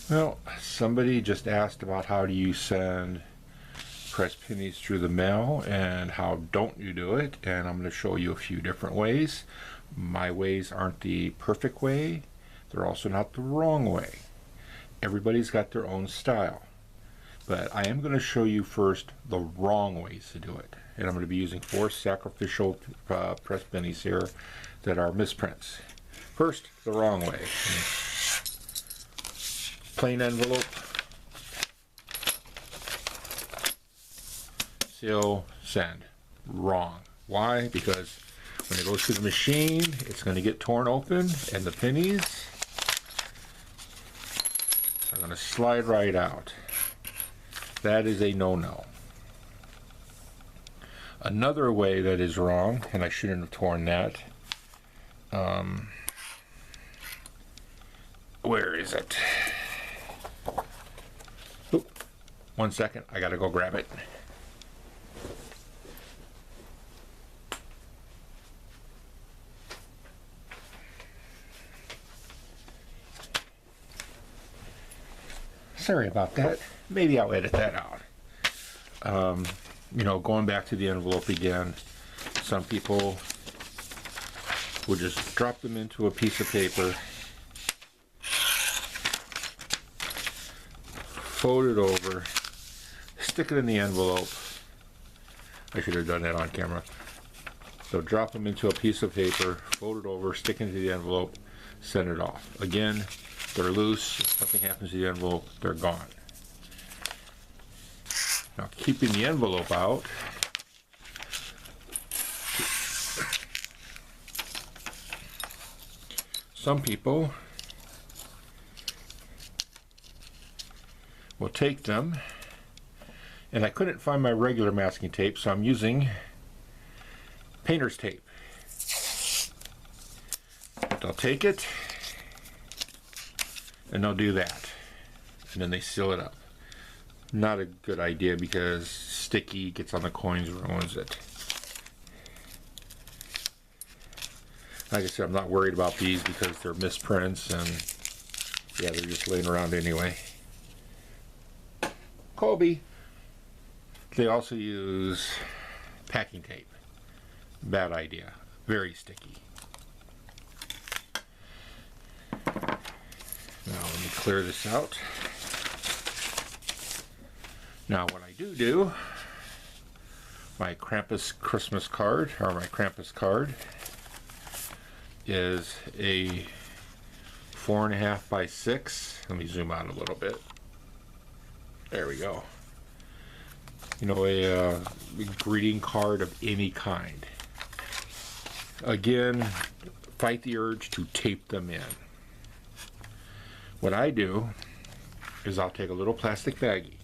Well, somebody just asked about how do you send press pennies through the mail and how don't you do it, and I'm going to show you a few different ways. My ways aren't the perfect way, they're also not the wrong way. Everybody's got their own style, but I am going to show you first the wrong ways to do it, and I'm going to be using 4 sacrificial press pennies here that are misprints. First, the wrong way. Plain envelope, seal, send. Wrong. Why? Because when it goes through the machine, it's going to get torn open and the pennies are going to slide right out. That is a no-no. Another way that is wrong, and I shouldn't have torn that. Where is it? Oop, 1 second, I gotta go grab it. Sorry about that. Maybe I'll edit that out. You know, going back to the envelope again, some people will just drop them into a piece of paper, fold it over, stick it in the envelope. I should have done that on camera. So drop them into a piece of paper, fold it over, stick it into the envelope, send it off. Again, they're loose. If something happens to the envelope, they're gone. Now, keeping the envelope out, some people will take them, and I couldn't find my regular masking tape, so I'm using painter's tape. They'll take it, and they'll do that, and then they seal it up. Not a good idea because sticky gets on the coins, ruins it. Like I said, I'm not worried about these because they're misprints and yeah, they're just laying around anyway. Colby. They also use packing tape. Bad idea. Very sticky. Now let me clear this out. Now what I do, my Krampus Christmas card, or my Krampus card, is a 4.5 by 6. Let me zoom out a little bit. There we go. You know, a greeting card of any kind. Again, fight the urge to tape them in. What I do is I'll take a little plastic baggie,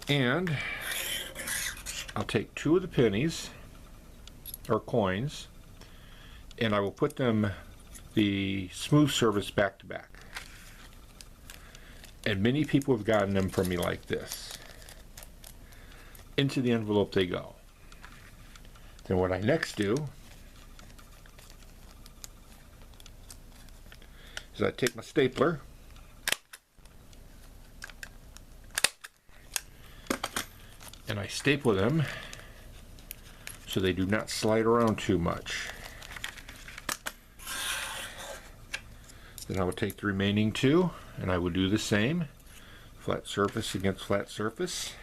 and I'll take 2 of the pennies or coins, and I will put them the smooth surface back to back. And many people have gotten them from me like this. Into the envelope they go. Then what I next do is I take my stapler and I staple them so they do not slide around too much. Then I will take the remaining 2 and I will do the same. Flat surface against flat surface.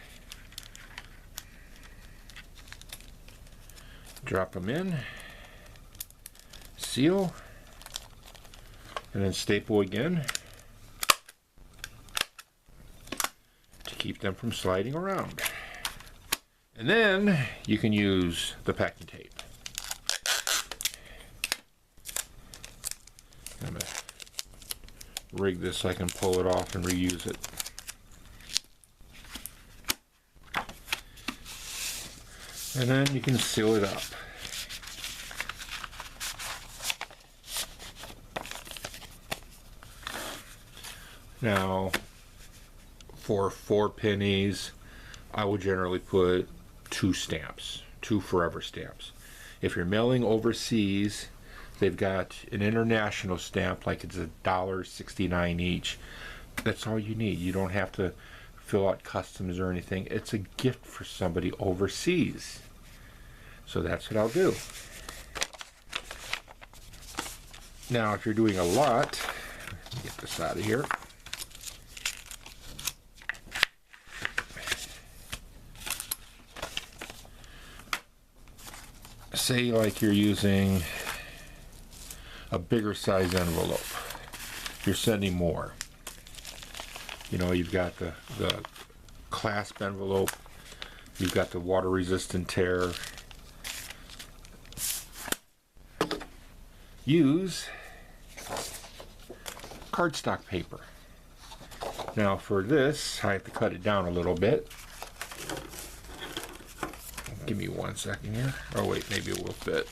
Drop them in, seal, and then staple again to keep them from sliding around. And then you can use the packing tape. I'm going to rig this so I can pull it off and reuse it. And then you can seal it up. Now, for 4 pennies, I will generally put 2 stamps, 2 forever stamps. If you're mailing overseas, They've got an international stamp, like it's $1.69 each. That's all you need. You don't have to fill out customs or anything. It's a gift for somebody overseas. So that's what I'll do. Now, if you're doing a lot, let me get this out of here. Say like you're using a bigger size envelope. You're sending more. You know, you've got the clasp envelope, you've got the water resistant tear. Use cardstock paper. Now for this, I have to cut it down a little bit. Give me 1 second here. Oh wait, maybe it will fit.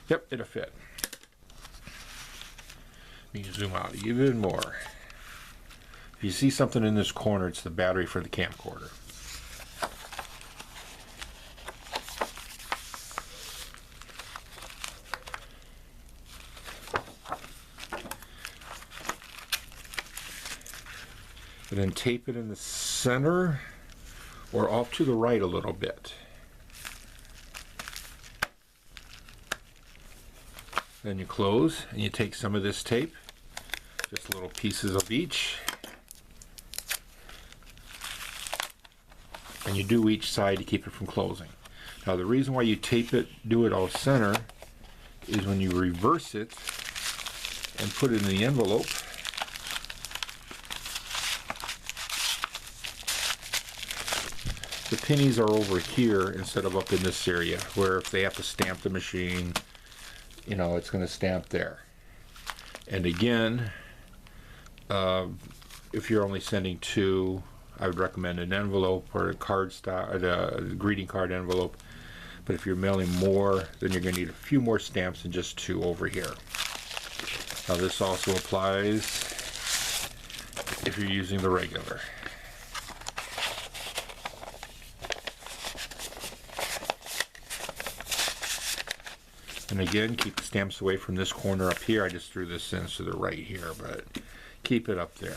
Yep, it'll fit. Let me zoom out even more. If you see something in this corner, it's the battery for the camcorder. And then tape it in the center or off to the right a little bit. Then you close and you take some of this tape, just little pieces of each, and you do each side to keep it from closing. Now the reason why you tape it, do it all center, is when you reverse it and put it in the envelope, the pennies are over here instead of up in this area, where if they have to stamp the machine, you know, it's going to stamp there. And again, if you're only sending 2, I would recommend an envelope or a cardstock, or the greeting card envelope. But if you're mailing more, then you're going to need a few more stamps than just 2 over here. Now this also applies if you're using the regular. And again, keep the stamps away from this corner up here. I just threw this in to the right here, but keep it up there.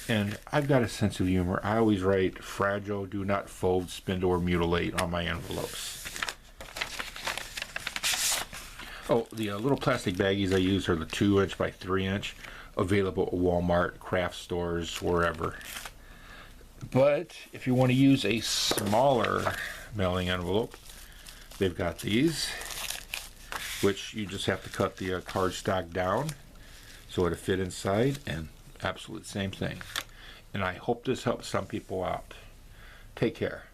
And I've got a sense of humor. I always write fragile, do not fold, spindle, or mutilate on my envelopes. Oh, the little plastic baggies I use are the 2" by 3", available at Walmart, craft stores, wherever. But if you want to use a smaller mailing envelope, they've got these, which you just have to cut the cardstock down so it'll fit inside, and absolute same thing. And I hope this helps some people out. Take care.